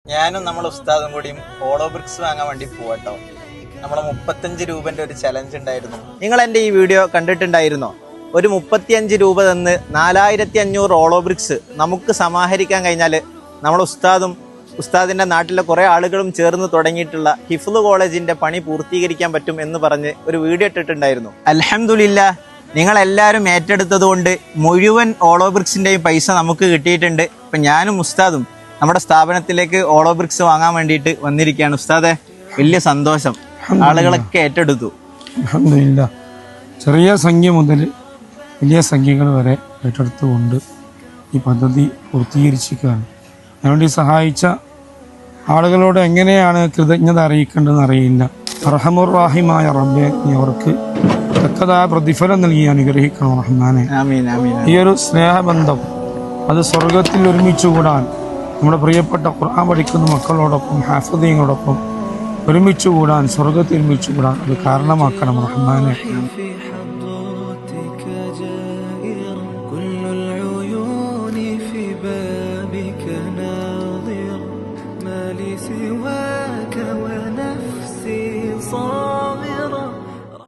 ഞാനും നമ്മുടെ ഉസ്താദും കൂടിയും ഹോളോ ബ്രിക്സ് വാങ്ങാൻ വേണ്ടി പോവാട്ടോ. നമ്മളെ 35 രൂപന്റെ ഒരു ചലഞ്ച് ഉണ്ടായിരുന്നു. നിങ്ങൾ എൻ്റെ ഈ വീഡിയോ കണ്ടിട്ടുണ്ടായിരുന്നോ? ഒരു 35 രൂപ തന്ന് 4500 ഹോളോ ബ്രിക്സ് നമുക്ക് സമാഹരിക്കാൻ കഴിഞ്ഞാൽ നമ്മുടെ ഉസ്താദിന്റെ നാട്ടിലെ കുറെ ആളുകളും ചേർന്ന് തുടങ്ങിയിട്ടുള്ള ഹിഫ്ള് കോളേജിന്റെ പണി പൂർത്തീകരിക്കാൻ പറ്റും എന്ന് പറഞ്ഞ് ഒരു വീഡിയോ ഇട്ടിട്ടുണ്ടായിരുന്നു. അൽഹംദുലില്ലാ, നിങ്ങളെല്ലാവരും ഏറ്റെടുത്തത് കൊണ്ട് മുഴുവൻ ഹോളോ ബ്രിക്സിന്റെയും പൈസ നമുക്ക് കിട്ടിയിട്ടുണ്ട്. ഇപ്പൊ ഞാനും ഉസ്താദും നമ്മുടെ സ്ഥാപനത്തിലേക്ക് ഹോളോ ബ്രിക്സ് വാങ്ങാൻ വേണ്ടിയിട്ട് വന്നിരിക്കുകയാണ്. ഉസ്താദെ, വലിയ സന്തോഷം, ആളുകളൊക്കെ ഏറ്റെടുത്തു. അൽഹംദുലില്ലാ, ചെറിയ സംഖ്യ മുതൽ വലിയ സംഖ്യകൾ വരെ ഏറ്റെടുത്തുകൊണ്ട് ഈ പദ്ധതി പൂർത്തീകരിച്ചിരിക്കുകയാണ്. അതിനുവേണ്ടി സഹായിച്ച ആളുകളോട് എങ്ങനെയാണ് കൃതജ്ഞത അറിയിക്കേണ്ടതെന്ന് അറിയില്ല. അർഹമുർ റഹീമായ റബ്ബേ, നീ അവർക്ക് തക്കതായ പ്രതിഫലം നൽകി അനുഗ്രഹിക്കണം റഹ്മാനെ. ഈ ഒരു സ്നേഹബന്ധം അത് സ്വർഗത്തിൽ ഒരുമിച്ചുകൂടാൻ നമ്മുടെ പ്രിയപ്പെട്ട ഖുർആൻ പഠിക്കുന്ന മക്കളോടൊപ്പം ഹാഫിദീങ്ങളോടൊപ്പം ഒരുമിച്ചുകൂടാൻ, സ്വർഗത്തിൽ ഒരുമിച്ചുകൂടാൻ അത് കാരണമാക്കണം റഹ്മാനെ. في بابك ناظر ما لي سوى